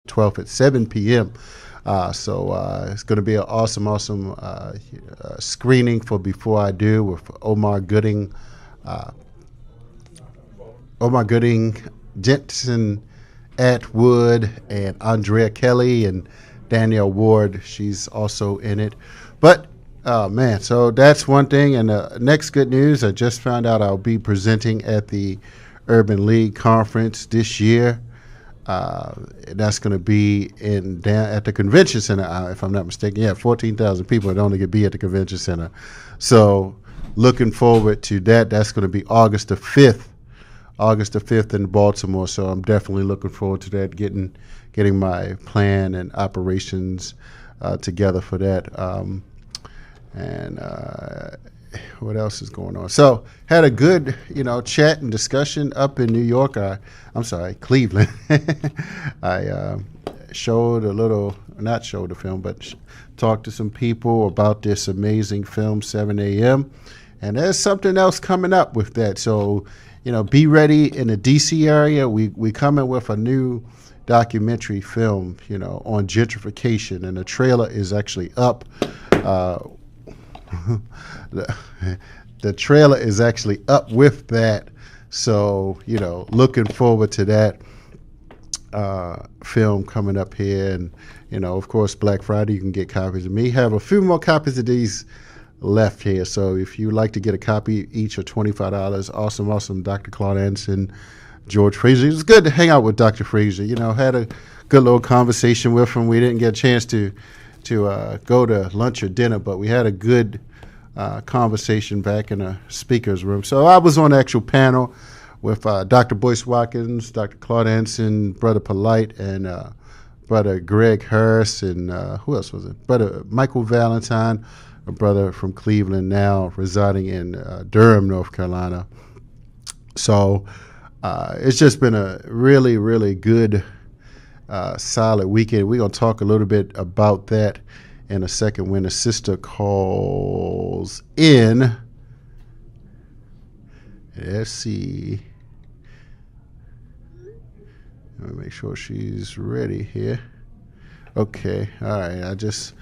12th at 7 p.m. It's going to be an awesome screening for Before I Do with uh, Omar Gooding, Jensen Atwood, and Andrea Kelly, and Danielle Ward. She's also in it. But, oh, man, so that's one thing. And next good news, I just found out I'll be presenting at the Urban League Conference this year. That's going to be at the convention center, if I'm not mistaken. Yeah, 14,000 people would only be at the convention center. So looking forward to that. That's going to be August the 5th in Baltimore. So I'm definitely looking forward to that, getting my plan and operations together for that. What else is going on? So had a good, chat and discussion up in New York. Cleveland. I not showed the film, but talked to some people about this amazing film, 7 a.m. And there's something else coming up with that. So, be ready in the D.C. area. We coming with a new documentary film, on gentrification, and the trailer is actually up. The trailer is actually up with that, so looking forward to that film coming up here. And of course, Black Friday you can get copies of me. Have a few more copies of these left here, so if you like to get a copy, each are $25. Awesome Dr. Claude Anderson, George Fraser. It was good to hang out with Dr. Fraser. Had a good little conversation with him. We didn't get a chance to go to lunch or dinner, but we had a good conversation back in a speaker's room. So I was on the actual panel with Dr. Boyce Watkins, Dr. Claude Anson, Brother Polite, and Brother Greg Harris, and who else was it? Brother Michael Valentine, a brother from Cleveland, now residing in Durham, North Carolina. So it's just been a really, really good, solid weekend. We're going to talk a little bit about that in a second when the sister calls in. Let's see. Let me make sure she's ready here. Okay. All right. I just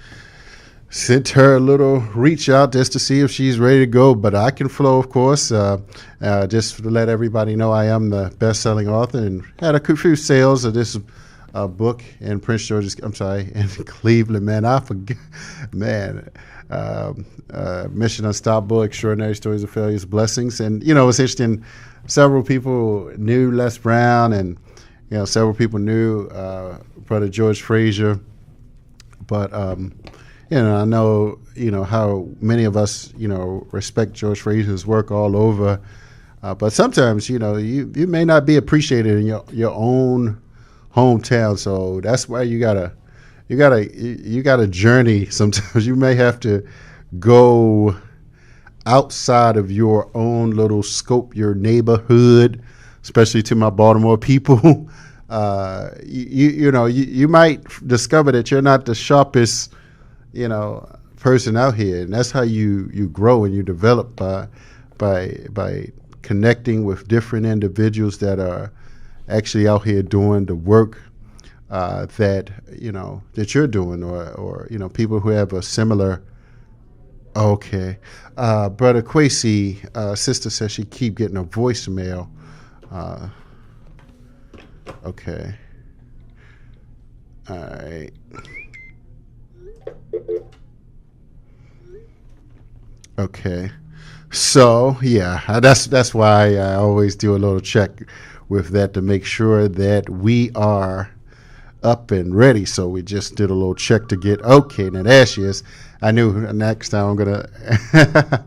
sent her a little reach out just to see if she's ready to go, but I can flow, of course. Just to let everybody know, I am the best-selling author and had a few sales of this book in in Cleveland, man. I forget, man. Mission Unstoppable, Extraordinary Stories of Failures, Blessings. And, it's interesting, several people knew Les Brown, and, several people knew Brother George Fraser. But, I know, how many of us, respect George Fraser's work all over. But sometimes, you may not be appreciated in your own hometown, so that's why you gotta journey. Sometimes you may have to go outside of your own little scope, your neighborhood, especially to my Baltimore people. You might discover that you're not the sharpest, person out here, and that's how you grow and you develop by connecting with different individuals that are actually out here doing the work that you're doing, or people who have a similar. Okay, Brother Quasi, sister says she keep getting a voicemail. Okay, all right. Okay, so yeah, that's why I always do a little check with that to make sure that we are up and ready. So we just did a little check to get okay. Now there she is. I knew next time I'm gonna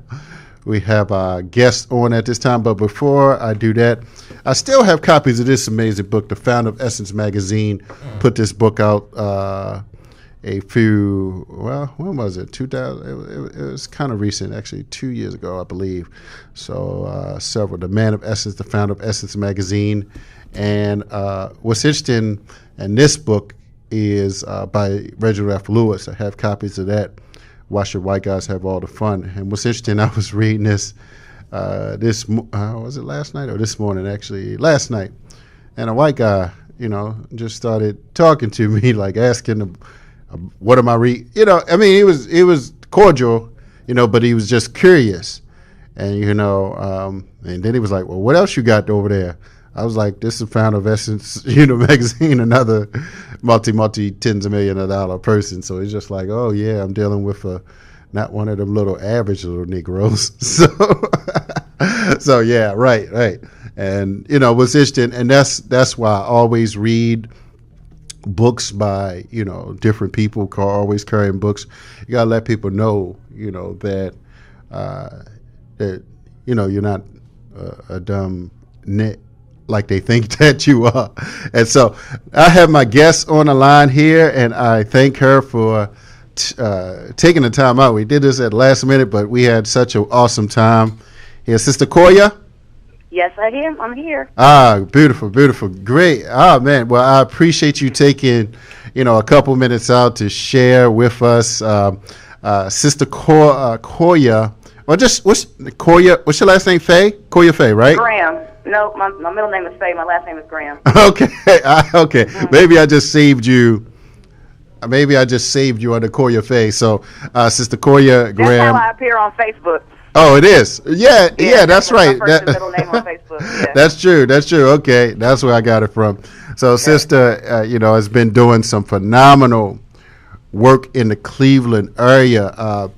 we have our guest on at this time, but before I do that, I still have copies of this amazing book. The founder of Essence Magazine put this book out when was it? 2000. It was kind of recent, actually, 2 years ago, I believe. So the man of Essence, the founder of Essence Magazine. And what's interesting in this book is by Reginald F. Lewis. I have copies of that. Why Should White Guys Have All the Fun? And what's interesting, I was reading this, was it last night or this morning, actually? Last night. And a white guy just started talking to me, like asking him, what am I reading? I mean, he was cordial, but he was just curious. And, and then he was like, well, what else you got over there? I was like, this is Founder of Essence, magazine, another multi tens of million of dollar person. So he's just like, oh, yeah, I'm dealing with not one of them little average little Negroes. So yeah, right. And, what's interesting, and that's why I always read books by, different people, always carrying books. You got to let people know, that, you're not a dumb nit like they think that you are. And so I have my guest on the line here, and I thank her for taking the time out. We did this at the last minute, but we had such an awesome time. Here, Sister Koya. Yes, I am. I'm here. Beautiful. Great. Man. Well, I appreciate you taking, a couple minutes out to share with us. Sister Koya. Well, what's Koya? What's your last name? Faye? Koya Faye, right? Graham. No, my middle name is Faye. My last name is Graham. Okay. Okay. Mm-hmm. Maybe I just saved you. Maybe I just saved you under Koya Faye. So, Sister Koya Graham. That's how I appear on Facebook. Oh, it is. Yeah, that's right. My first and middle name on Facebook. Yeah. That's true. Okay, that's where I got it from. So, okay. Sister, has been doing some phenomenal work in the Cleveland area.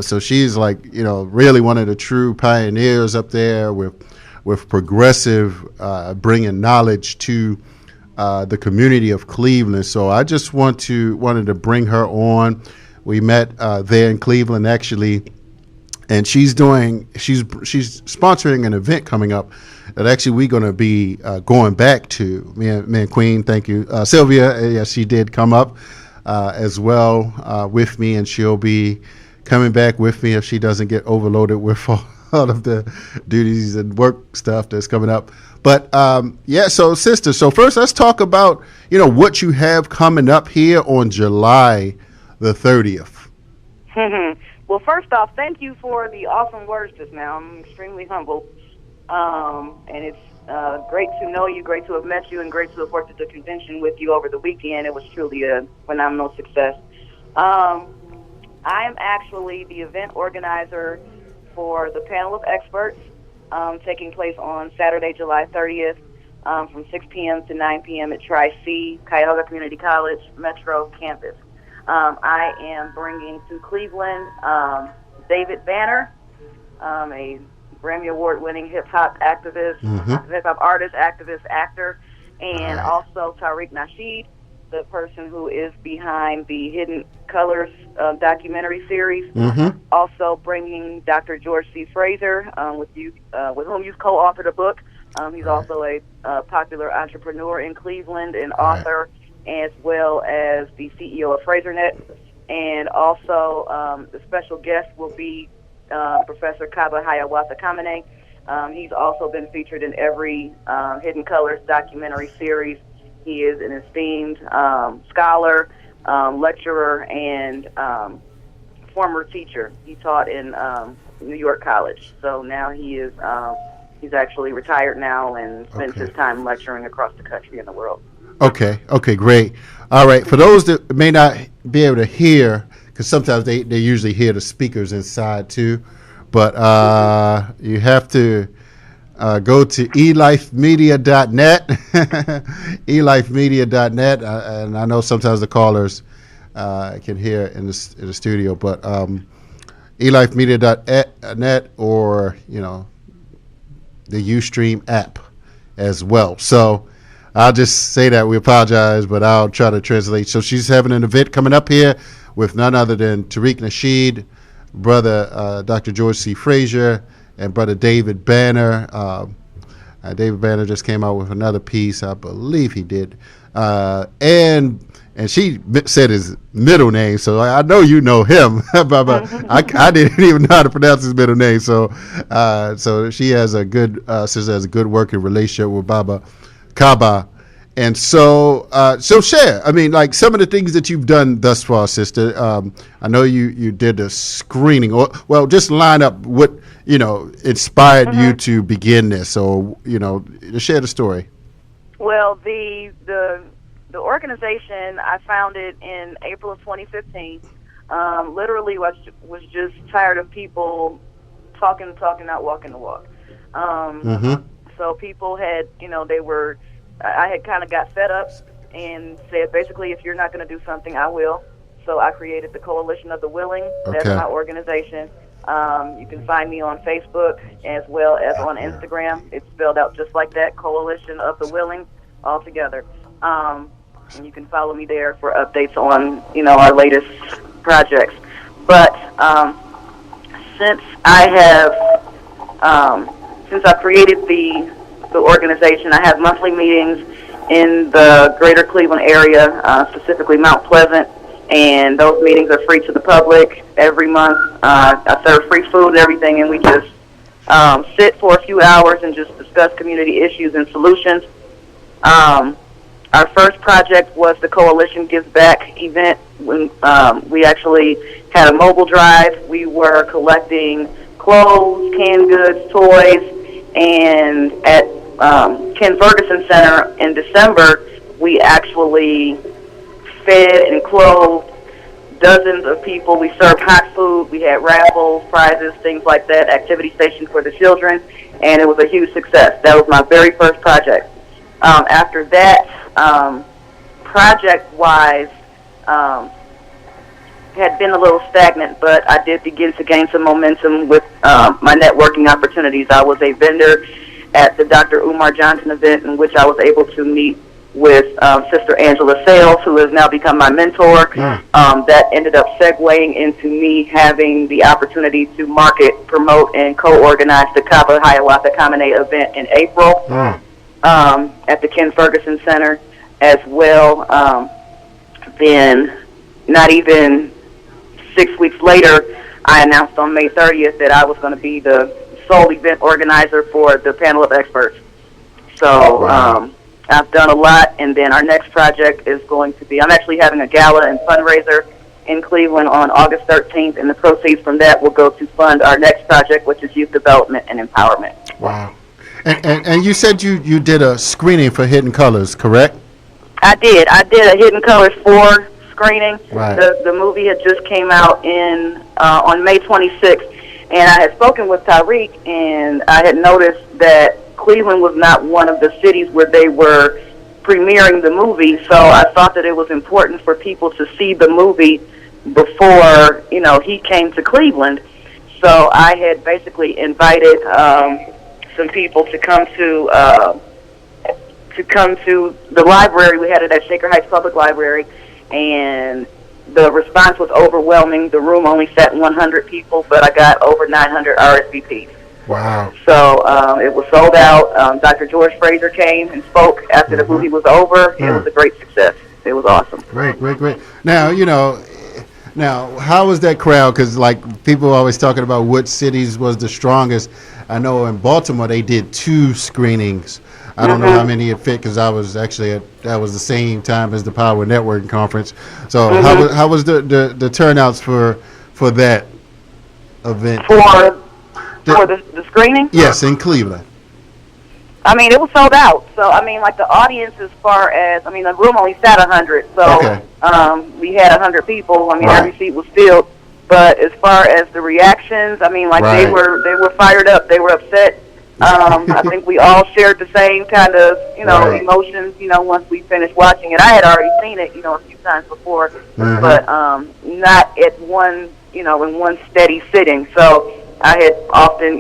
So she's like, really one of the true pioneers up there with progressive, bringing knowledge to the community of Cleveland. So I just wanted to bring her on. We met there in Cleveland actually, and she's sponsoring an event coming up that actually we're going to be going back to. Me and Queen, thank you, Sylvia. She did come up as well with me, and she'll be coming back with me if she doesn't get overloaded with all of the duties and work stuff that's coming up. But so sister, so first let's talk about what you have coming up here on July the 30th. Well, first off, thank you for the awesome words just now. I'm extremely humbled, and it's great to know you, great to have met you, and great to have worked at the convention with you over the weekend. It was truly a phenomenal success. I am actually the event organizer for the panel of experts taking place on Saturday, July 30th from 6 p.m. to 9 p.m. at Tri-C, Cuyahoga Community College Metro campus. I am bringing to Cleveland David Banner, a Grammy Award-winning hip-hop activist, hip-hop artist, activist, actor, and also Tariq Nasheed, the person who is behind the Hidden Colors documentary series. Also bringing Dr. George C. Fraser, with whom you've co-authored a book. He's also a popular entrepreneur in Cleveland and author, as well as the CEO of FraserNet. And also the special guest will be Professor Kaba Hiawatha Kamene. He's also been featured in every Hidden Colors documentary series. He is an esteemed scholar, lecturer, and former teacher. He taught in New York College. So now he's actually retired now and spends his time lecturing across the country and the world. Okay, great. All right, for those that may not be able to hear, because sometimes they usually hear the speakers inside too, but you have to go to elifemedia.net, elifemedia.net, and I know sometimes the callers can hear in the studio, but elifemedia.net or, the Ustream app as well. So I'll just say that we apologize, but I'll try to translate. So she's having an event coming up here with none other than Tariq Nasheed, brother Dr. George C. Fraser, and brother David Banner. David Banner just came out with another piece, I believe he did. And she said his middle name, so I know you know him. But I didn't even know how to pronounce his middle name. So she has a good working relationship with Baba Kaba. And so share. I mean, like some of the things that you've done thus far, sister. I know you did a screening. Well, just line up what inspired you to begin this. So share the story. Well, the organization, I founded in April of 2015. Literally was just tired of people talking, not walking the walk. Mm-hmm. So people had, I had kind of got fed up and said, basically, if you're not going to do something, I will. So I created the Coalition of the Willing. That's Okay. my organization. You can find me on Facebook as well as on Instagram. It's spelled out just like that, Coalition of the Willing, all together. And you can follow me there for updates on, our latest projects. But since I created the organization, I have monthly meetings in the greater Cleveland area, specifically Mount Pleasant, and those meetings are free to the public every month. I serve free food and everything, and we just sit for a few hours and just discuss community issues and solutions. Our first project was the Coalition Gives Back event. When we actually had a mobile drive, we were collecting clothes, canned goods, toys, and at Ken Ferguson Center in December, we actually fed and clothed dozens of people. We served hot food. We had raffles, prizes, things like that, activity stations for the children, and it was a huge success. That was my very first project. After that, project-wise, had been a little stagnant, but I did begin to gain some momentum with my networking opportunities. I was a vendor at the Dr. Umar Johnson event, in which I was able to meet with Sister Angela Sales, who has now become my mentor. Yeah. That ended up segueing into me having the opportunity to market, promote, and co-organize the Kaba Hiawatha Kamene event in April at the Ken Ferguson Center as well. Then, not even 6 weeks later, I announced on May 30th that I was going to be the sole event organizer for the panel of experts. So I've done a lot, and then our next project is going to be, I'm actually having a gala and fundraiser in Cleveland on August 13th, and the proceeds from that will go to fund our next project, which is youth development and empowerment. Wow. And you said you did a screening for Hidden Colors, correct? I did a Hidden Colors 4 screening. Right. The movie had just came out on May 26th, and I had spoken with Tyreek, and I had noticed that Cleveland was not one of the cities where they were premiering the movie, so I thought that it was important for people to see the movie before, he came to Cleveland. So I had basically invited some people to come to the library. We had it at Shaker Heights Public Library, and the response was overwhelming. The room only sat 100 people, but I got over 900 RSVPs. Wow. So it was sold out. Dr. George Fraser came and spoke after the movie was over. It was a great success. It was awesome. Great. Now, how was that crowd? Because, people are always talking about what cities was the strongest. I know in Baltimore they did 2 screenings. I don't know how many it fit, because I was actually that was the same time as the Power Networking Conference. So how was the turnouts for that event? For the screening? Yes, in Cleveland. I mean, it was sold out. So, I mean, the audience as far as, the room only sat 100. So, we had 100 people. Every seat was filled. But as far as the reactions, they were fired up. They were upset. I think we all shared the same kind of, emotions, once we finished watching it. I had already seen it, a few times before, but not at one, in one steady sitting. So I had often,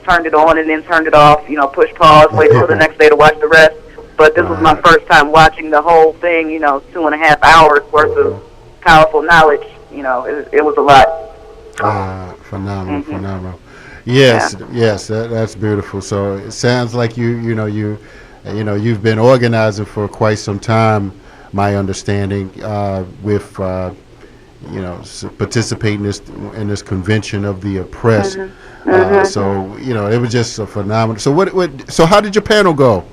turned it on and then turned it off, push pause, wait until the next day to watch the rest. But this was my first time watching the whole thing, 2.5 hours worth of powerful knowledge. It was a lot. Phenomenal. Yes, that's beautiful. So it sounds like you've been organizing for quite some time. My understanding with participating in this convention of the oppressed. So it was just a phenomenal. So So how did your panel go?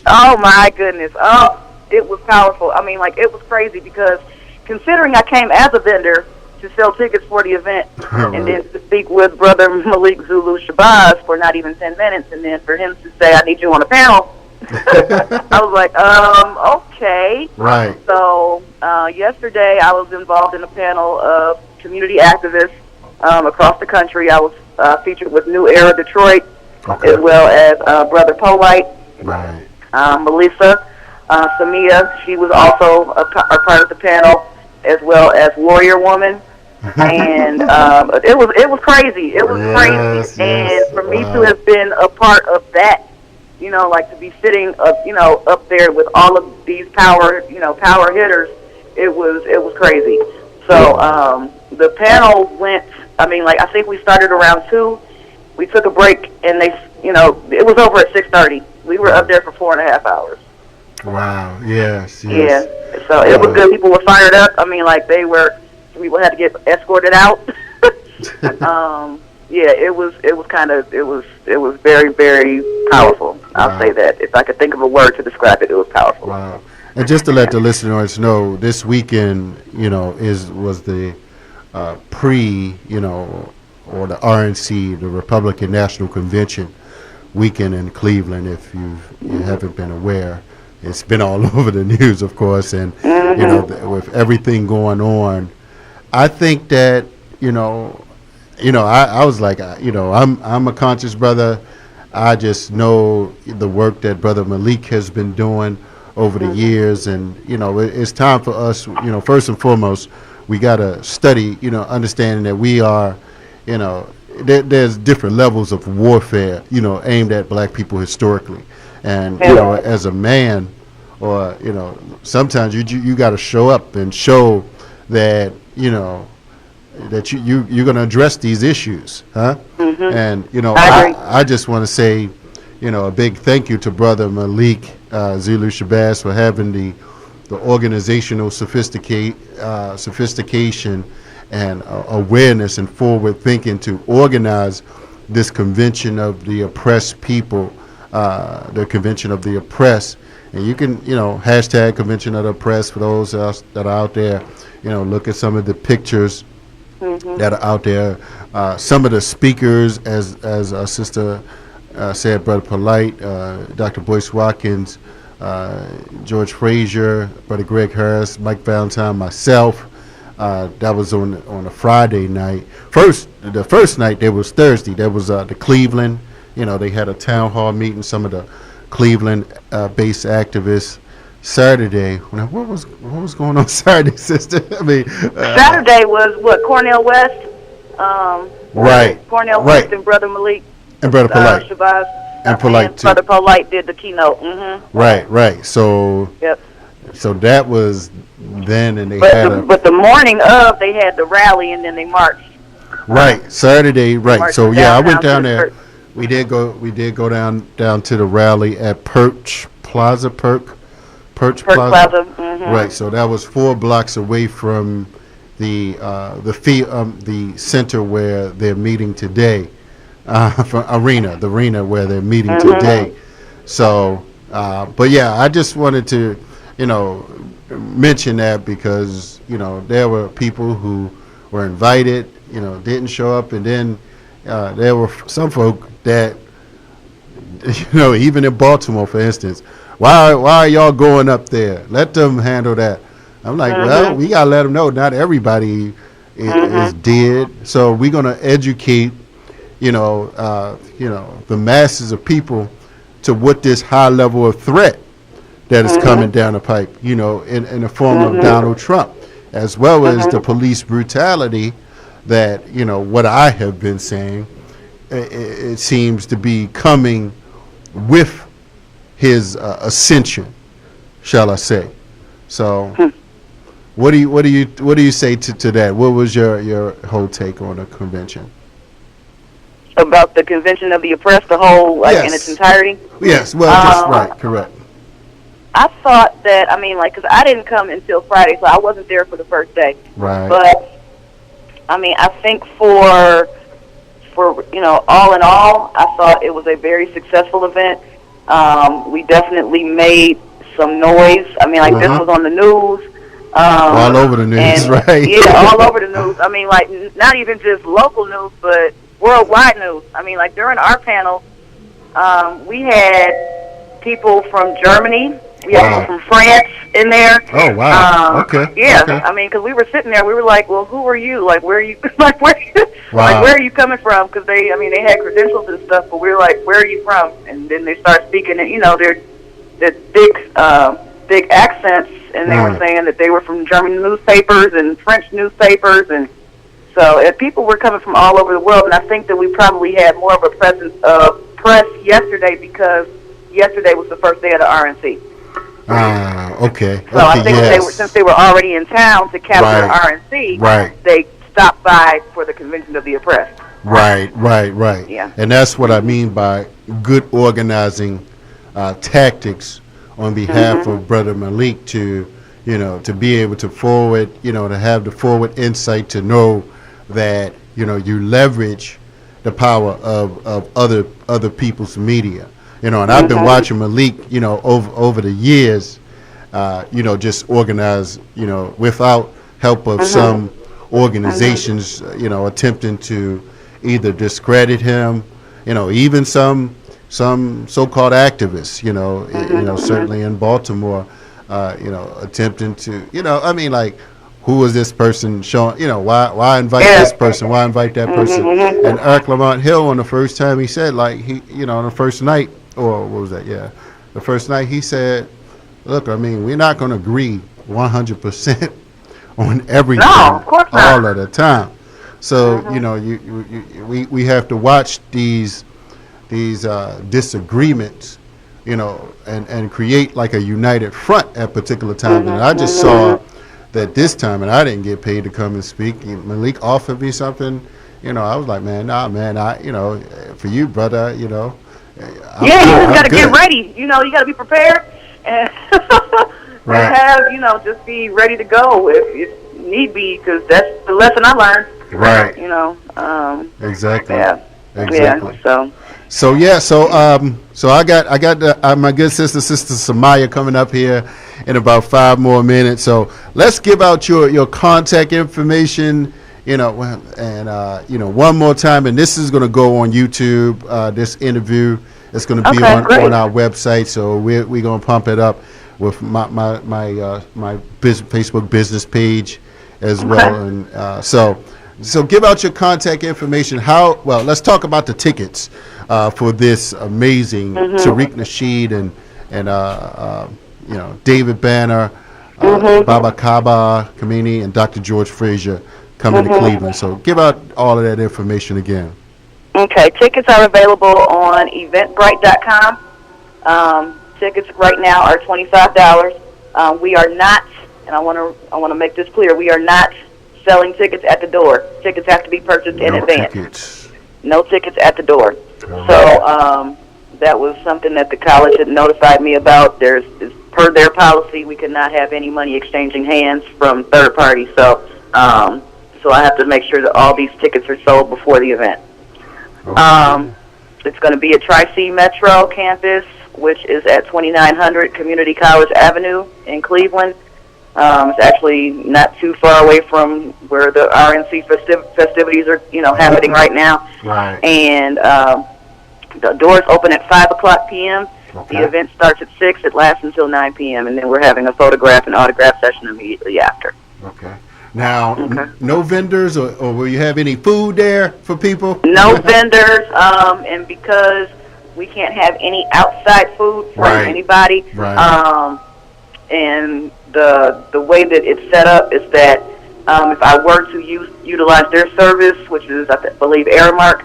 Oh my goodness! Oh, it was powerful. It was crazy because considering I came as a vendor to sell tickets for the event, and then to speak with Brother Malik Zulu Shabazz for not even 10 minutes, and then for him to say, I need you on a panel, I was like, okay. Right. So yesterday I was involved in a panel of community activists across the country. I was featured with New Era Detroit, Okay. as well as Brother Polite, Right. Melisa, Samia. She was also a part of the panel, as well as Warrior Woman. And it was crazy. It was Yes, crazy. And yes. for me to Wow. have been a part of that, like to be sitting up there with all of these power hitters, it was crazy. So the panel went. I mean, like, I think we started around 2. We took a break, and it was over at 6:30. We were up there for 4.5 hours. Wow. Yes. Yeah. Yes. So it was good. People were fired up. I mean, like, some people had to get escorted out. Yeah, it was very, very powerful. I'll say that. If I could think of a word to describe it, it was powerful. Wow. And just to let the listeners know, this weekend, was the pre, or the RNC, the Republican National Convention weekend in Cleveland. If you haven't been aware, it's been all over the news, of course, and with everything going on, I think that I was like, I'm a conscious brother. I just know the work that Brother Malik has been doing over the years, and it's time for us. First and foremost, we got to study. Understanding that we are, there's different levels of warfare. Aimed at black people historically, and as a man, or sometimes you got to show up and show that that you're going to address these issues, huh? And I just want to say, a big thank you to Brother Malik Zulu Shabazz for having the organizational sophistication and awareness and forward thinking to organize this convention of the oppressed people, the convention of the oppressed. And you can, hashtag convention of the oppressed for those that are out there. Look at some of the pictures that are out there. Some of the speakers, as our sister said, Brother Polite, Dr. Boyce Watkins, George Frazier, Brother Greg Harris, Mike Valentine, myself. That was on a Friday night. The first night, there was Thursday. There was the Cleveland. They had a town hall meeting. Some of the Cleveland-based activists. Saturday, what was going on Saturday, sister? I mean, Saturday was what, Cornell West, right? Cornell West and Brother Malik and Brother Polite Shabazz, and Polite too. Brother Polite did the keynote. Mm-hmm. Right. So yep. So that was then, and but the morning of, they had the rally, and then they marched. Right, Saturday. Right. So yeah, I went down there. Church. We did go down to the rally at Perch Plaza. Mm-hmm. Right, so that was 4 blocks away from the center where they're meeting today, from the arena where they're meeting today. So, but yeah, I just wanted to, mention that because there were people who were invited, didn't show up, and then there were some folk that, even in Baltimore, for instance. Why are y'all going up there? Let them handle that. I'm like, well, we gotta let them know. Not everybody is dead, so we're gonna educate, the masses of people to what this high level of threat that is coming down the pipe, in the form of Donald Trump, as well as the police brutality that what I have been saying. It seems to be coming with his ascension, shall I say? So, what do you say to that? What was your whole take on the convention? About the convention of the oppressed, the whole in its entirety. Yes, well, right, correct. I thought that because I didn't come until Friday, so I wasn't there for the first day. Right. But I think for all in all, I thought it was a very successful event. We definitely made some noise. This was on the news. All over the news, right? Yeah, all over the news. Not even just local news, but worldwide news. During our panel, we had people from Germany. We have people from France in there. Oh wow. Okay. Yeah. Okay. I mean, because we were sitting there, we were like, well, who are you? Like, where are you? Like, where? Wow. Like, where are you coming from? Because they had credentials and stuff, but we were like, where are you from? And then they start speaking, and their big accents, and they were saying that they were from German newspapers and French newspapers, and so people were coming from all over the world. And I think that we probably had more of a presence of press yesterday because yesterday was the first day of the RNC. Okay. So I think since they were already in town to capture the RNC, they stopped by for the Convention of the Oppressed. Right. Yeah. And that's what I mean by good organizing tactics on behalf of Brother Malik to be able to forward, to have the forward insight to know that, you leverage the power of other people's media. And I've been watching Malik, over the years, just organize, without help of some organizations, attempting to either discredit him, even some so-called activists, certainly in Baltimore, attempting to, who is this person showing, why invite this person, why invite that person? And Eric Lamont Hill, on the first time he said, on the first night, or what was that? Yeah. The first night he said, look, we're not going to agree 100% on everything all of the time. So, we have to watch these disagreements, and create like a united front at particular time. And I just saw that this time, and I didn't get paid to come and speak. Malik offered me something, I was like, man, for you, brother, you just got to get ready. You got to be prepared and have, just be ready to go if need be, because that's the lesson I learned. Right. Exactly. Yeah. Exactly. Yeah. So I got my good sister Samaya coming up here in about 5 more minutes. So let's give out your contact information, and one more time. And this is going to go on YouTube. This interview is going to be on our website. So we're going to pump it up with my Facebook business page as well. And so give out your contact information. Let's talk about the tickets for this amazing Tariq Nasheed and David Banner, Baba Kaba Kamini, and Dr. George Frazier coming to Cleveland. So give out all of that information again. Okay, tickets are available on eventbrite.com. Tickets right now are $25. We are not, and I want to make this clear, we are not selling tickets at the door. Tickets have to be purchased in advance. No tickets at the door. So that was something that the college had notified me about. Per their policy, we could not have any money exchanging hands from third parties. So so I have to make sure that all these tickets are sold before the event. It's going to be at Tri-C Metro campus, which is at 2900 Community College Avenue in Cleveland. It's actually not too far away from where the RNC festivities are, happening right now. Right. And the doors open at 5 o'clock p.m. Okay. The event starts at 6. It lasts until 9 p.m. And then we're having a photograph and autograph session immediately after. Okay. Now, no vendors, or will you have any food there for people? No vendors, and because we can't have any outside food from anybody, and the way that it's set up is that if I were to utilize their service, which is, I believe, Aramark,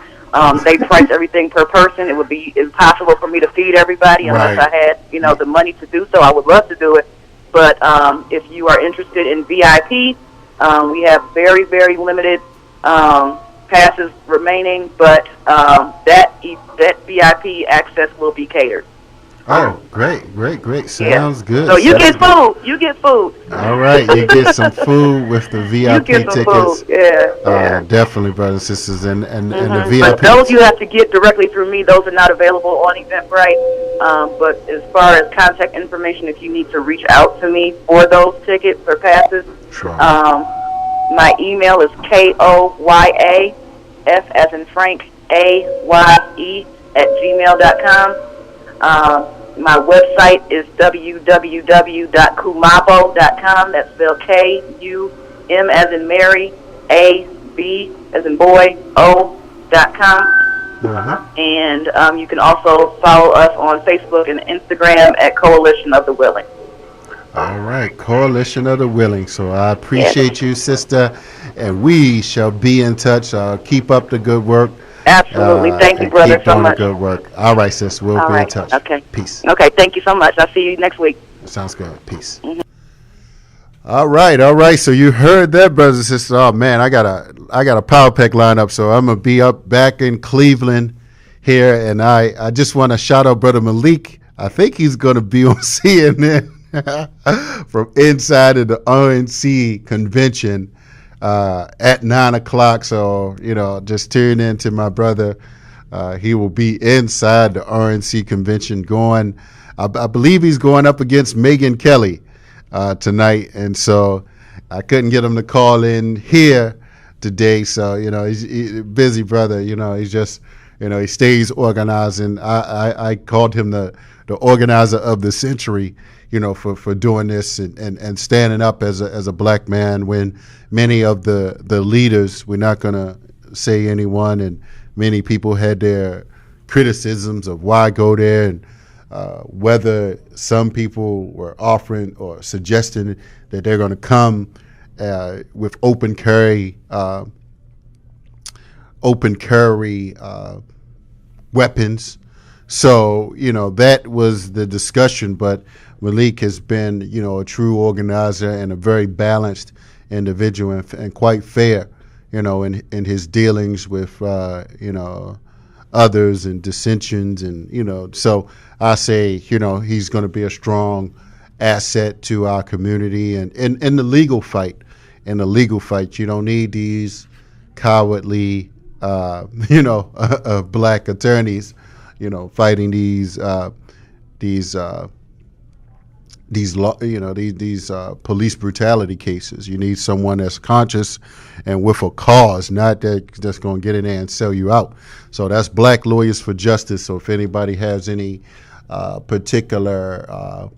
they price everything per person. It would be impossible for me to feed everybody unless I had, the money to do so. I would love to do it, but if you are interested in VIP, we have very, very limited passes remaining, but that VIP access will be catered. Oh, great. Sounds good. So you get food. All right, you get some food with the VIP you get some tickets. Food. Yeah. Definitely, brothers and sisters, and the VIP. But those you have to get directly through me. Those are not available on Eventbrite. But as far as contact information, if you need to reach out to me for those tickets or passes, my email is KOYA, F as in Frank, AYE @gmail.com. My website is www.kumabo.com. That's spelled K-U-M as in Mary, A-B as in boy, O.com. And you can also follow us on Facebook and Instagram at Coalition of the Willing. All right, Coalition of the Willing. So I appreciate you, sister, and we shall be in touch. Keep up the good work. Absolutely. Thank you, brother, keep so doing much. the good work. All right, sis. We'll be in touch. Okay. Peace. Okay. Thank you so much. I'll see you next week. Sounds good. Peace. Mm-hmm. All right. So you heard that, brothers and sisters. Oh man, I got a power pack lineup, so I'm gonna be up back in Cleveland here, and I just want to shout out Brother Malik. I think he's gonna be on CNN from inside of the RNC convention at 9:00. So just tune in to my brother. He will be inside the RNC convention going. I believe he's going up against Megyn Kelly tonight, and so I couldn't get him to call in here today. So he's busy, brother. He's just he stays organizing. I called him the organizer of the century. For doing this and standing up as a black man when many of the leaders, we're not going to say anyone, and many people had their criticisms of why go there and whether some people were offering or suggesting that they're going to come with open carry weapons. So, that was the discussion, but Malik has been, a true organizer and a very balanced individual and quite fair, in his dealings with, others and dissensions. And, so I say, he's going to be a strong asset to our community and in the legal fight. In the legal fight, you don't need these cowardly, black attorneys, fighting these police brutality cases. You need someone that's conscious and with a cause, not that's going to get in there and sell you out. So that's Black Lawyers for Justice. So if anybody has any particular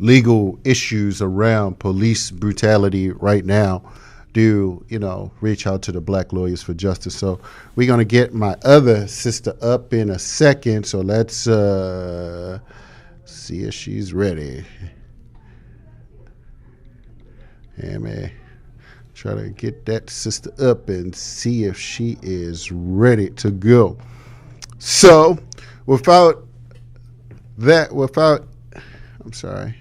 legal issues around police brutality right now, do reach out to the Black Lawyers for Justice. So we're going to get my other sister up in a second. So let's see if she's ready. And man, try to get that sister up and see if she is ready to go. So I'm sorry.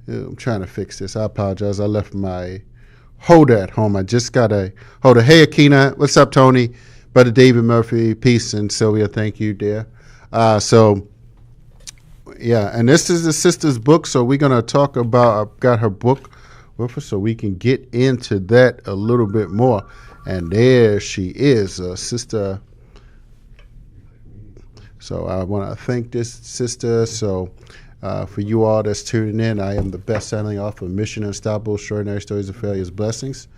I'm trying to fix this. I apologize. I left my holder at home. I just got a holder. Hey, Akina. What's up, Tony? Brother David Murphy. Peace. And Sylvia, thank you, dear. Yeah, and this is the sister's book, so we're going to talk about, I've got her book with her, so we can get into that a little bit more. And there she is, sister. So I want to thank this sister. So for you all that's tuning in, I am the best-selling author of Mission Unstoppable, Extraordinary Stories of Failure's Blessings.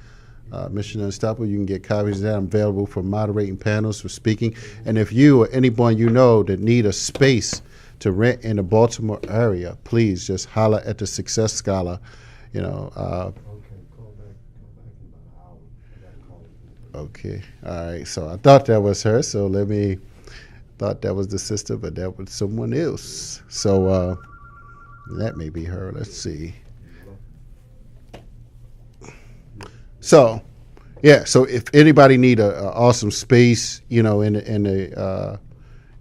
Mission Unstoppable, you can get copies of that. I'm available for moderating panels, for speaking. And if you or anyone you know that need a space to rent in the Baltimore area, please just holler at the Success Scholar. Okay, all right. So I thought that was her. So thought that was the sister, but that was someone else. So that may be her. Let's see. So, yeah. So if anybody need a awesome space,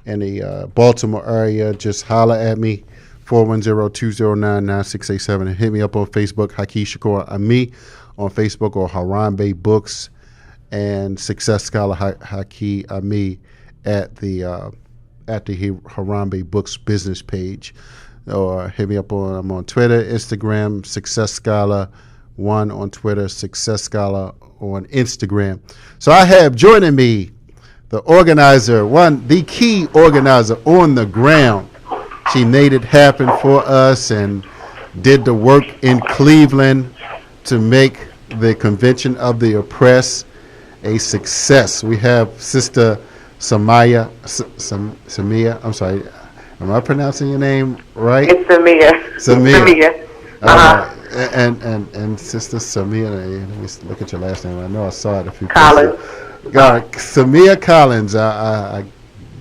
in the Baltimore area, just holler at me, 410-209-9687, and hit me up on Facebook, Haki Shakur Ammi on Facebook, or Harambe Books and Success Scholar Haki Ammi at the Harambe Books business page, or hit me up I'm on Twitter, Instagram, Success Scholar 1 on Twitter, Success Scholar on Instagram. So I have joining me the organizer, the key organizer on the ground. She made it happen for us and did the work in Cleveland to make the Convention of the Oppressed a success. We have Sister Samia. I'm sorry. Am I pronouncing your name right? It's Samia. Samia. Samia. All right. And Sister Samia, let me look at your last name. I know I saw it a few Collins. places. God, Samia Collins.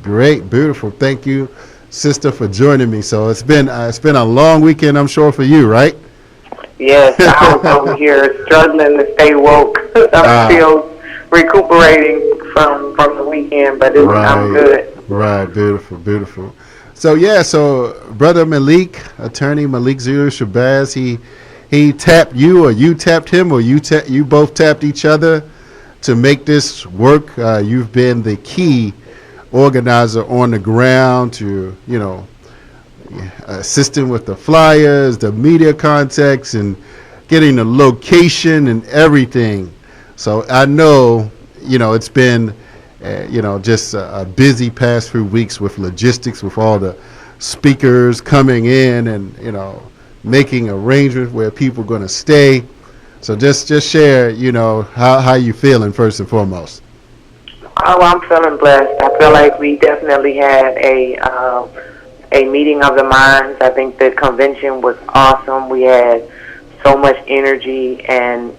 Great, beautiful. Thank you, Sister, for joining me. So it's been a long weekend, I'm sure, for you, right? Yes, I was over here struggling to stay woke. I'm still recuperating from the weekend, but I'm good. Right, beautiful, beautiful. So Brother Malik, Attorney Malik Zulu Shabazz, he tapped you, or you tapped him, or you both tapped each other to make this work. You've been the key organizer on the ground to, assisting with the flyers, the media contacts, and getting the location and everything. So I know, it's been, just a busy past few weeks with logistics, with all the speakers coming in and, making arrangements where people are going to stay. So just share, how you feeling first and foremost. Oh, I'm feeling blessed. I feel like we definitely had a meeting of the minds. I think the convention was awesome. We had so much energy and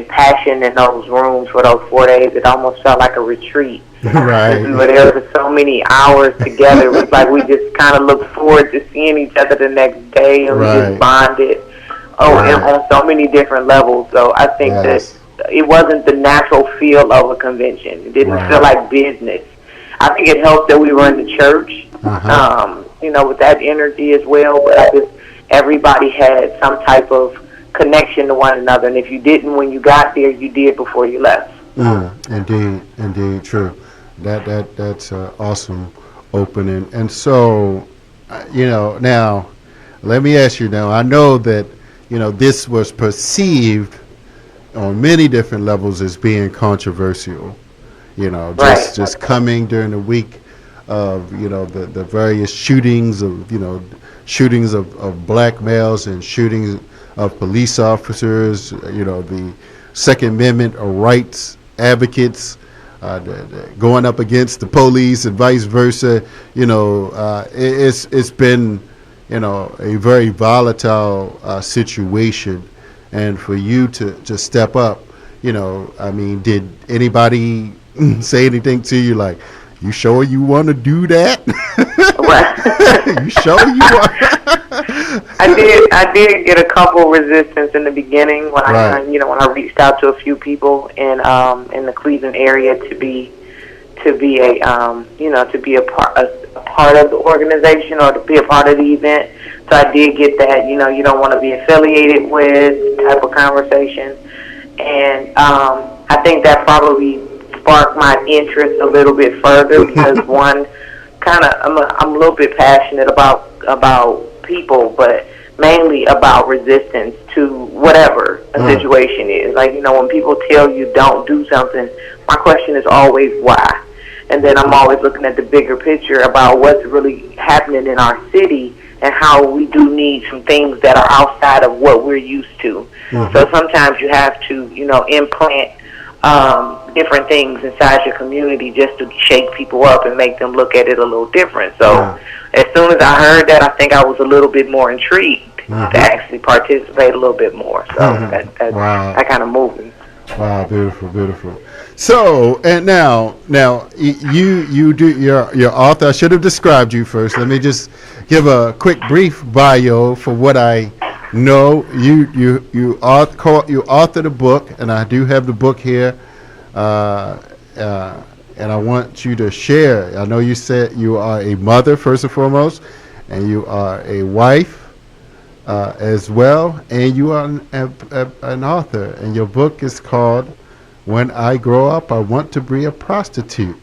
passion in those rooms for those 4 days. It almost felt like a retreat. Right. We were there for so many hours together. It was like we just kind of looked forward to seeing each other the next day, and we just bonded. And on so many different levels. So I think that it wasn't the natural feel of a convention. It didn't feel like business. I think it helped that we were in the church, with that energy as well. But everybody had some type of connection to one another. And if you didn't when you got there, you did before you left. Indeed, true. That's an awesome opening. And so, now, let me ask you now, I know that, this was perceived on many different levels as being controversial, just coming during the week of, the various shootings of black males and shootings of police officers, the Second Amendment rights advocates, going up against the police and vice versa. It's been, a very volatile situation. And for you to step up, did anybody say anything to you like, you sure you want to do that? You sure you want? I did get a couple resistance in the beginning when I reached out to a few people in the Cleveland area to be a part of the organization or to be a part of the event. So I did get that, you don't want to be affiliated with type of conversation. And I think that probably sparked my interest a little bit further because one, I'm a little bit passionate about people, but mainly about resistance to whatever a situation is. Like, when people tell you don't do something, my question is always why. And then I'm always looking at the bigger picture about what's really happening in our city and how we do need some things that are outside of what we're used to. So sometimes you have to, implant different things inside your community just to shake people up and make them look at it a little different. So as soon as I heard that, I think I was a little bit more intrigued to actually participate a little bit more. So that kind of moved me. Wow, beautiful, beautiful. So, and now you do your author. I should have described you first. Let me just give a quick brief bio for what I know. You authored a book, and I do have the book here, and I want you to share. I know you said you are a mother first and foremost, and you are a wife as well, and you are an author, and your book is called When I Grow Up, I Want to Be a Prostitute.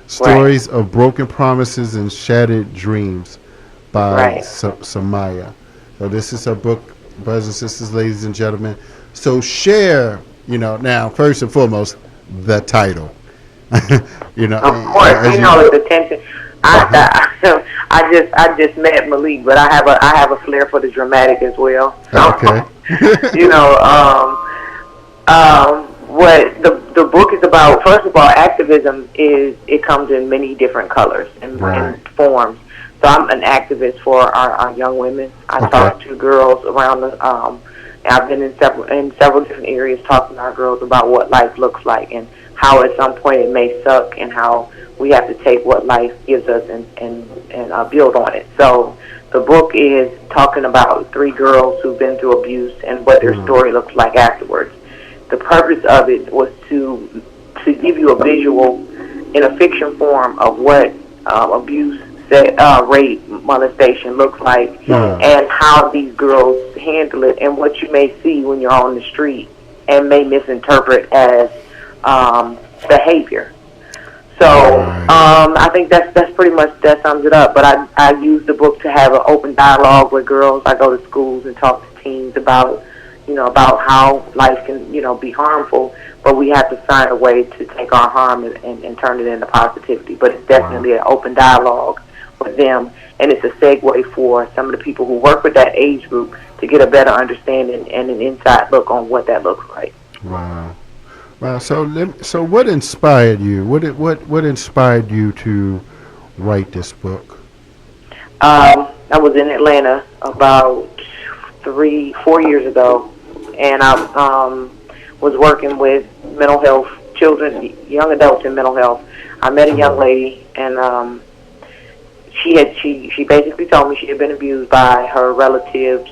Stories of Broken Promises and Shattered Dreams by Samaya. So this is her book, brothers and sisters, ladies and gentlemen. So share, now first and foremost, the title. Of course, the tension. I just met Malik, but I have a flair for the dramatic as well. So, okay. what the book is about, first of all, activism it comes in many different colors and forms. So I'm an activist for our young women. I talk to girls around the. I've been in several different areas talking to our girls about what life looks like and how at some point it may suck and how we have to take what life gives us and build on it. So the book is talking about 3 girls who've been through abuse and what their story looks like afterwards. The purpose of it was to give you a visual in a fiction form of what abuse, rape, molestation looks like, and how these girls handle it, and what you may see when you're on the street and may misinterpret as behavior. So I think that's pretty much that sums it up. But I use the book to have an open dialogue with girls. I go to schools and talk to teens about how life can be harmful, but we have to find a way to take our harm and turn it into positivity. But it's definitely an open dialogue with them, and it's a segue for some of the people who work with that age group to get a better understanding and an inside look on what that looks like. Wow. Wow. So what inspired you? What inspired you to write this book? I was in Atlanta about 3-4 years ago, and I was working with mental health children, young adults in mental health. I met a young lady, and she basically told me she had been abused by her relative's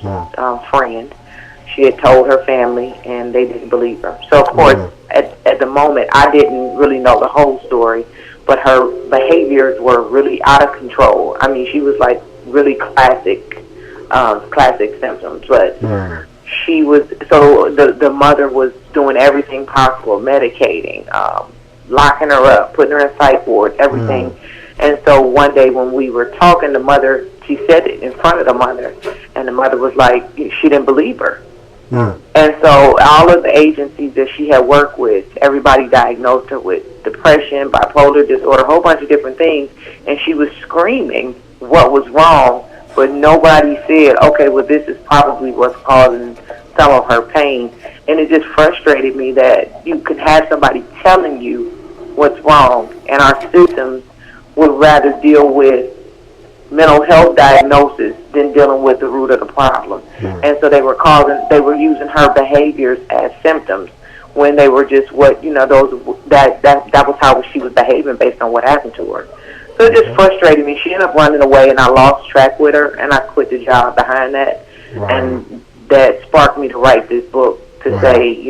friend. She had told her family, and they didn't believe her. So, of course, at the moment, I didn't really know the whole story, but her behaviors were really out of control. I mean, she was like really classic symptoms, but she was, so the mother was doing everything possible, medicating, locking her up, putting her in psych wards, everything. And so one day when we were talking, the mother, she said it in front of the mother, and the mother was like, she didn't believe her. And so all of the agencies that she had worked with, everybody diagnosed her with depression, bipolar disorder, a whole bunch of different things, and she was screaming what was wrong, but nobody said, okay, well, this is probably what's causing some of her pain. And it just frustrated me that you could have somebody telling you what's wrong, and our systems would rather deal with mental health diagnosis than dealing with the root of the problem. And so they were using her behaviors as symptoms when they were just that was how she was behaving based on what happened to her. So it just frustrated me. She ended up running away, and I lost track with her, and I quit the job behind that. And that sparked me to write this book to say,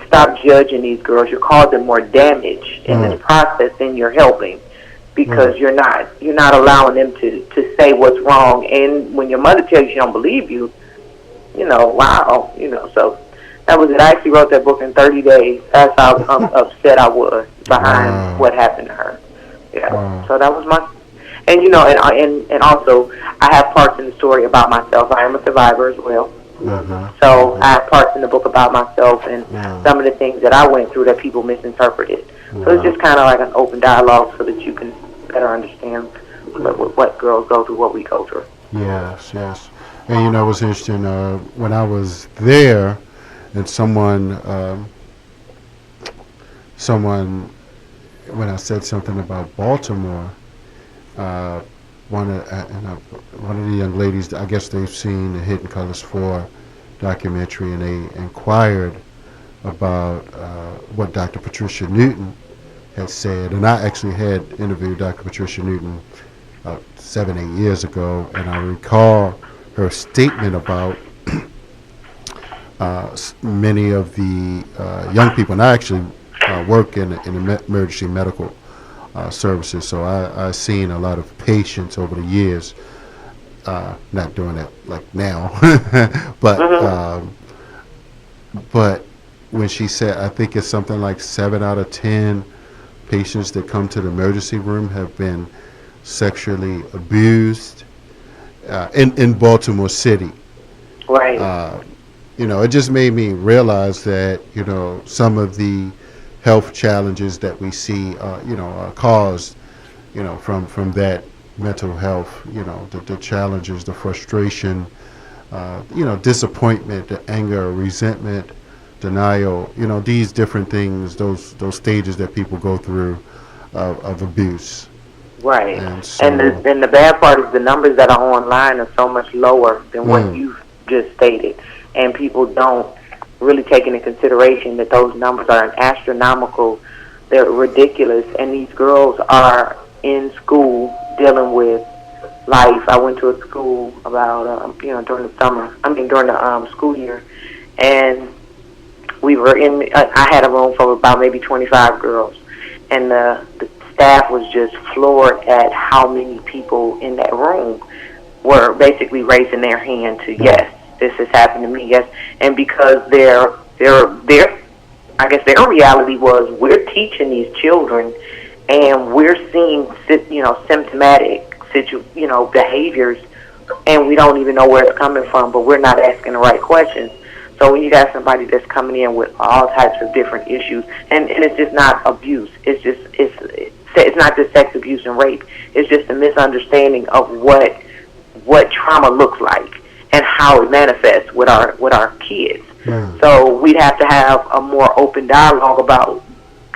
stop judging these girls. You're causing more damage in this process than you're helping, because you're not allowing them to say what's wrong. And when your mother tells you she don't believe you, wow, so that was it. I actually wrote that book in 30 days. That's how upset I was behind what happened to her. So that was my, and also I have parts in the story about myself. I am a survivor as well. So I have parts in the book about myself and some of the things that I went through that people misinterpreted. So it's just kind of like an open dialogue so that you can better understand what girls go through, what we go through. Yes. And it was interesting, when I was there, and someone, when I said something about Baltimore, one of the young ladies, I guess they've seen the Hidden Colors 4 documentary, and they inquired about what Dr. Patricia Newton had said. And I actually had interviewed Dr. Patricia Newton 7-8 years ago, and I recall her statement about many of the young people, and I actually work in emergency medical services, so I've seen a lot of patients over the years, not doing it like now, but when she said, I think it's something like 7 out of 10 patients that come to the emergency room have been sexually abused in Baltimore City. Right. It just made me realize that, some of the health challenges that we see, are caused, from that mental health, the challenges, the frustration, disappointment, the anger, resentment, denial, these different things, those stages that people go through of abuse. Right. And so, And the bad part is the numbers that are online are so much lower than what you just stated. And people don't really take into consideration that those numbers are astronomical. They're ridiculous. And these girls are in school dealing with life. I went to a school about, during the summer, during the school year. And we were I had a room for about maybe 25 girls. And the staff was just floored at how many people in that room were basically raising their hand to, yes, this has happened to me, yes. And because I guess their reality was, we're teaching these children and we're seeing, symptomatic, behaviors, and we don't even know where it's coming from, but we're not asking the right questions. So when you got somebody that's coming in with all types of different issues, and it's just not abuse, it's not just sex abuse and rape. It's just a misunderstanding of what trauma looks like and how it manifests with our kids. Mm. So we'd have to have a more open dialogue about,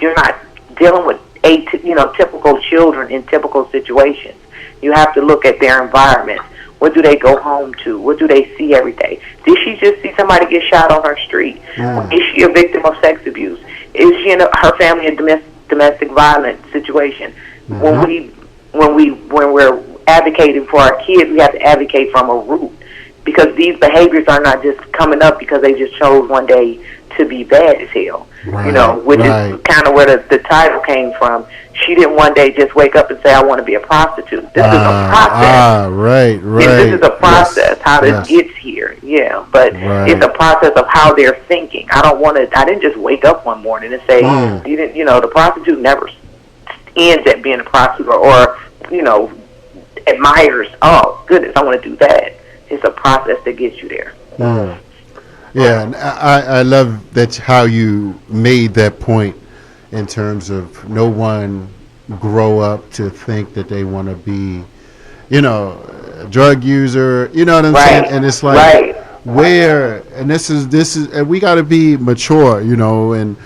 you're not dealing with typical children in typical situations. You have to look at their environment. What do they go home to? What do they see every day? Did she just see somebody get shot on her street? Mm. Is she a victim of sex abuse? Is she in her family a domestic violence situation? Mm-hmm. When we're advocating for our kids, we have to advocate from a root, because these behaviors are not just coming up because they just chose one day to be bad as hell. Right, Which is kind of where the title came from. She didn't one day just wake up and say, I want to be a prostitute. This is a process. Right. This is a process, how this gets here. Yeah, but it's a process of how they're thinking. I didn't just wake up one morning and say, the prostitute never ends at being a prostitute or admires, oh, goodness, I want to do that. It's a process that gets you there. Mm. Yeah, and I love that how you made that point in terms of no one grow up to think that they want to be, a drug user, you know what I'm saying? And it's like, and this is, and we got to be mature, and,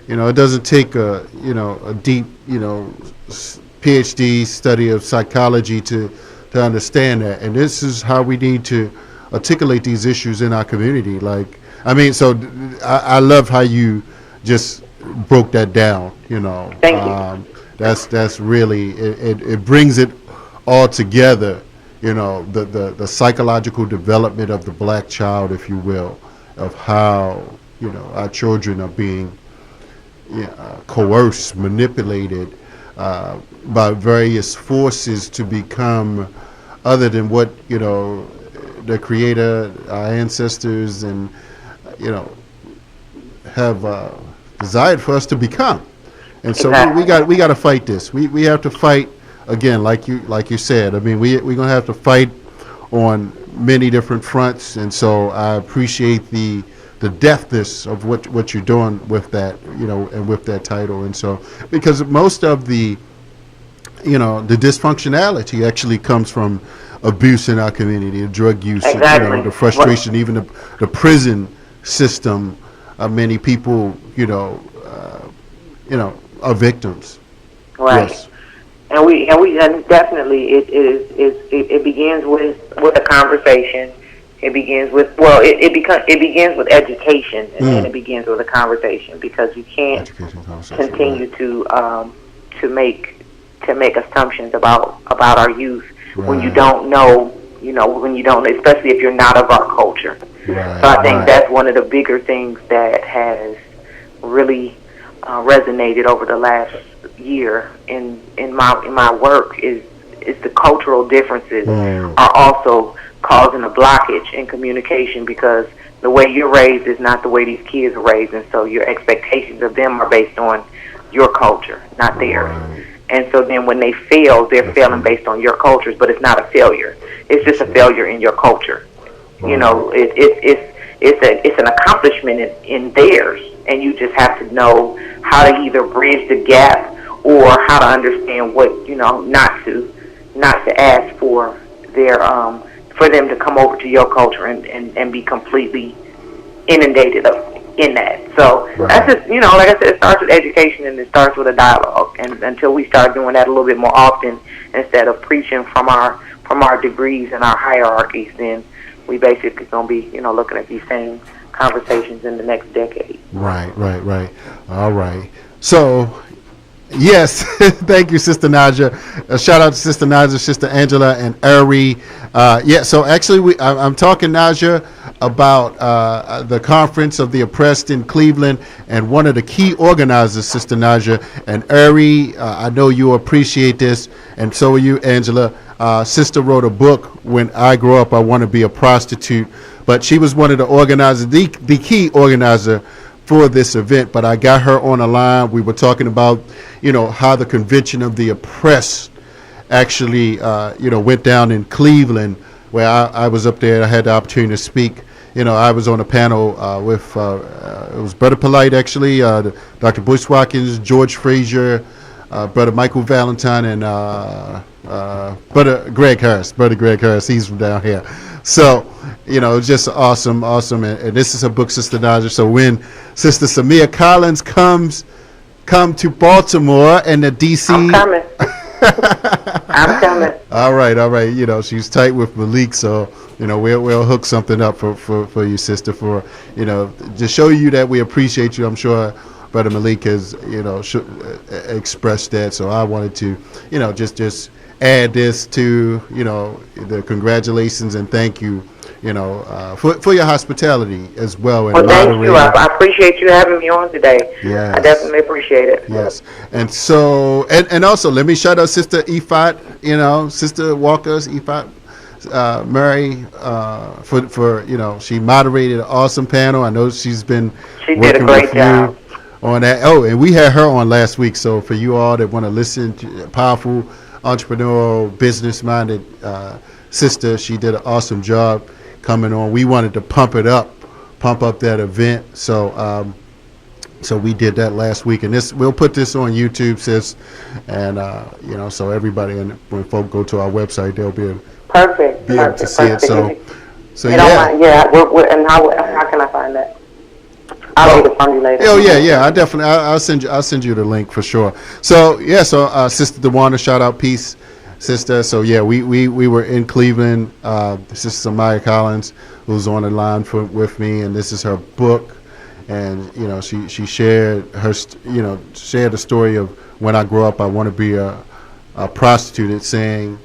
it doesn't take a deep, PhD study of psychology to understand that. And this is how we need to articulate these issues in our community. So I love how you just broke that down, Thank you. That's really, it brings it all together, the psychological development of the black child, if you will, of how, our children are being coerced, manipulated by various forces to become other than what, the Creator, our ancestors, and have desired for us to become. And so we got to fight this. We have to fight again, like you said. We're gonna have to fight on many different fronts. And so I appreciate the depthness of what you're doing with that, and with that title. And so, because most of the the dysfunctionality actually comes from abuse in our community, and drug use, exactly. The frustration, even the prison system. Many people, are victims. Right. Yes. And definitely it begins with a conversation. It begins with it begins with education, and then it begins with a conversation, because you can't continue to make assumptions about our youth when you don't know, especially if you're not of our culture. Right. So I think that's one of the bigger things that has really resonated over the last year in my work is the cultural differences are also causing a blockage in communication, because the way you're raised is not the way these kids are raised, and so your expectations of them are based on your culture, not theirs. Right. And so then when they fail, they're failing based on your cultures, but it's not a failure. It's just a failure in your culture. It's an accomplishment in theirs, and you just have to know how to either bridge the gap or how to understand what, not to ask for their for them to come over to your culture and be completely inundated in that. So that's just, like I said, it starts with education and it starts with a dialogue. And until we start doing that a little bit more often, instead of preaching from our degrees and our hierarchies, then we basically gonna be, looking at these same conversations in the next decade. Right. All right. So, yes, thank you, Sister Naja. Shout out to Sister Naja, Sister Angela, and Eri. So actually, I'm talking, Naja, about the Conference of the Oppressed in Cleveland, and one of the key organizers, Sister Naja, and Eri. I know you appreciate this, and so are you, Angela. Sister wrote a book, When I Grow Up, I Want to Be a Prostitute, but she was one of the organizers, the key organizer for this event. But I got her on the line. We were talking about, how the Convention of the Oppressed actually, went down in Cleveland, where I was up there. I had the opportunity to speak. I was on a panel with, it was Brother Polite, actually, Dr. Bush Watkins, George Frazier, Brother Michael Valentine, and Brother Greg Harris. He's from down here. So, just awesome. And this is her book, Sister Naja. So when Sister Samia Collins come to Baltimore and the D.C. I'm coming. I'm coming. All right. She's tight with Malik, so we'll hook something up for you, sister, for to show you that we appreciate you. I'm sure Brother Malik has expressed that, so I wanted to just add this to the congratulations and thank you for your hospitality as well. And thank you. I appreciate you having me on today. Yes. I definitely appreciate it. Yes. And so, and also let me shout out Sister Ifat, Sister Walker's Ifat Murray, for she moderated an awesome panel. I know she did a great job on that. Oh, and we had her on last week. So for you all that want to listen to a powerful, entrepreneurial, business-minded sister, she did an awesome job coming on. We wanted to pump up that event. So we did that last week, and we'll put this on YouTube, sis, and so everybody, and when folk go to our website, they'll be able to see it. So yeah. And how can I find that? I'll get it from you later. Oh yeah. I'll send you the link for sure. So Sister DeWanda, shout out, peace, sister. So we were in Cleveland. Sister Samia Collins, who's on the line with me, and this is her book. And she shared shared the story of when I grow up, I want to be a prostitute. It's saying,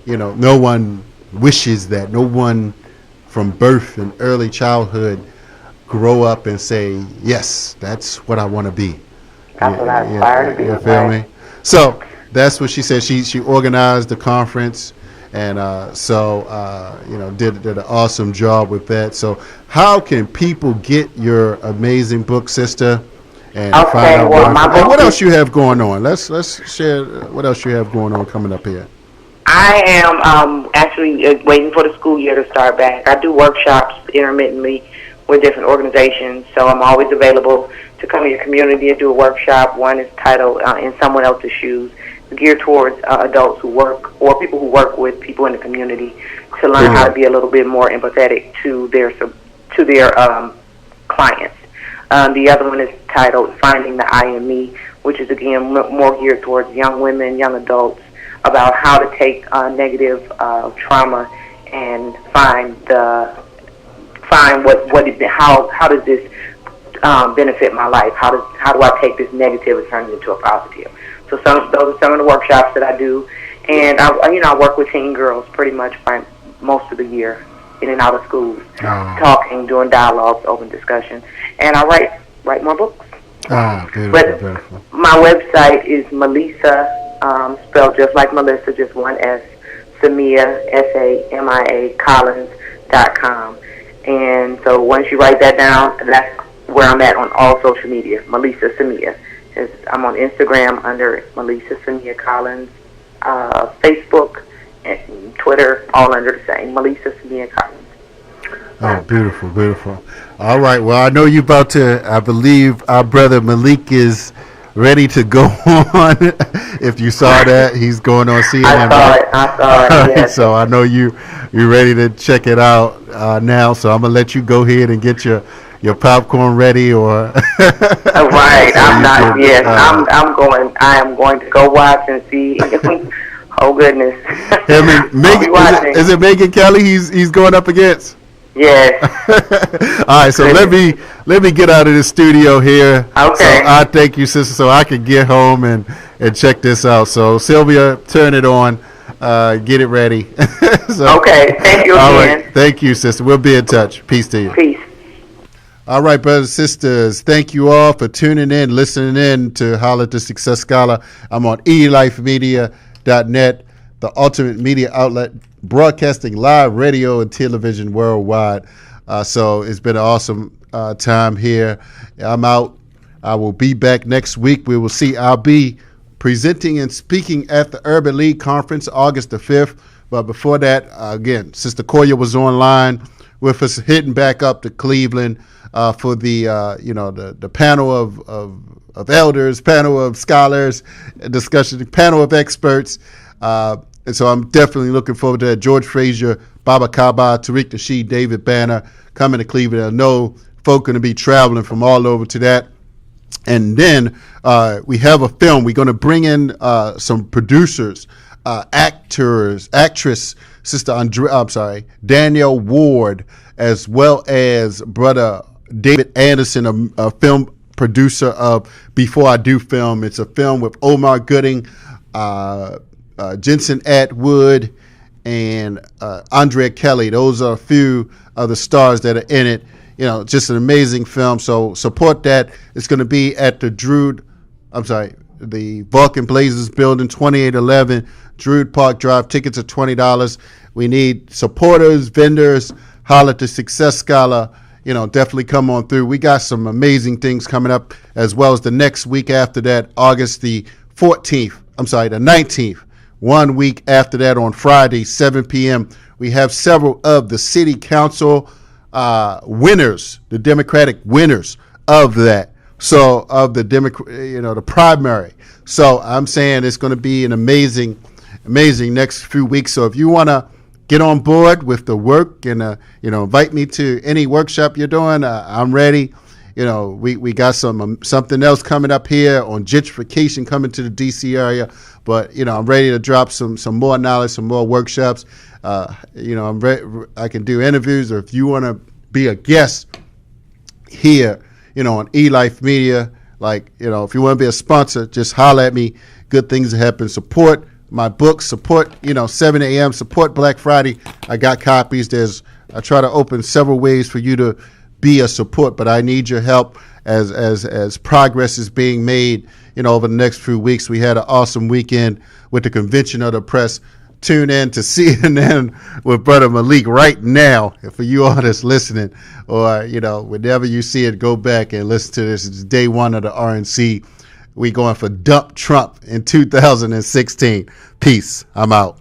no one wishes that. No one from birth and early childhood grow up and say, yes, that's what I want to be. That's what I aspire to be. You feel me? So that's what she said. She organized the conference, and did an awesome job with that. So how can people get your amazing book, sister, and find out what else you have going on? Let's share what else you have going on coming up here. I am actually waiting for the school year to start back. I do workshops intermittently with different organizations, so I'm always available to come to your community and do a workshop. One is titled In Someone Else's Shoes, geared towards adults who work, or people who work with people in the community, to learn how to be a little bit more empathetic to their clients. The other one is titled Finding the I in Me, which is again more geared towards young women, young adults, about how to take negative trauma and find how does this benefit my life? How do I take this negative and turn it into a positive? So those are some of the workshops that I do, and I work with teen girls pretty much most of the year, in and out of schools, talking, doing dialogues, open discussion, and I write more books. Beautiful. My website is Melisa, spelled just like Melissa, just one S, Samia, Samia, Collins.com. And so once you write that down, that's where I'm at on all social media, Melisa Samia. I'm on Instagram under Melisa Samia Collins, Facebook, and Twitter, all under the same, Melisa Samia Collins. Oh, beautiful. All right, well, I know you about to, I believe our brother Malik is ready to go on. If you saw that, he's going on CNN. I saw it, yes. So I know you're ready to check it out now. So I'm gonna let you go ahead and get your popcorn ready, or Right. so I'm you not. can. Yes. I'm going. I am going to go watch and see. Oh goodness. Him and I'll be Megan, watching. is it Megan Kelly? He's going up against. Yes. All right, so Goodness. let me get out of the studio here. So Okay. I thank you, sister, so I can get home and check this out. So Sylvia, turn it on, get it ready. So, Okay. Thank you all again. right, thank you, sister. We'll be in touch. Peace to you. Peace. All right, brothers and sisters, thank you all for tuning in, listening in to Holla at the Success Scholar. I'm on elifemedia.net, the ultimate media outlet, broadcasting live radio and television worldwide. So it's been an awesome time here. I'm out. I will be back next week. We will see. I'll be presenting and speaking at the Urban League Conference August the 5th. But before that, again, Sister Koya was online with us, heading back up to Cleveland for the the panel of elders, panel of scholars, discussion, panel of experts. And so I'm definitely looking forward to that. George Frazier, Baba Kaba, Tariq Nasheed, David Banner coming to Cleveland. I know folk going to be traveling from all over to that. And then we have a film. We're going to bring in some producers, actors, actress, Danielle Ward, as well as brother David Anderson, a film producer of Before I Do Film. It's a film with Omar Gooding, Jensen Atwood, and Andrea Kelly. Those are a few of the stars that are in it. Just an amazing film. So support that. It's going to be at the the Vulcan Blazers building, 2811 Druid Park Drive. Tickets are $20. We need supporters, vendors. Holla at the Success Scholar. Definitely come on through. We got some amazing things coming up, as well as the next week after that, August the 19th. 1 week after that, on Friday, 7 p.m., we have several of the city council winners, the Democratic winners of that. So of the the primary. So I'm saying it's going to be an amazing next few weeks. So if you want to get on board with the work and invite me to any workshop you're doing, I'm ready. We got something else coming up here on gentrification coming to the DC area, but I'm ready to drop some more knowledge, some more workshops. I'm ready. I can do interviews, or if you want to be a guest here, on eLife Media, if you want to be a sponsor, just holler at me. Good things happen. Support my book. Support 7 a.m. Support Black Friday. I got copies. I try to open several ways for you to be a support, but I need your help as progress is being made, over the next few weeks. We had an awesome weekend with the Convention of the Press. Tune in to CNN with Brother Malik right now. For you all that's listening, or, whenever you see it, go back and listen to this. It's day one of the RNC. We going for Dump Trump in 2016. Peace. I'm out.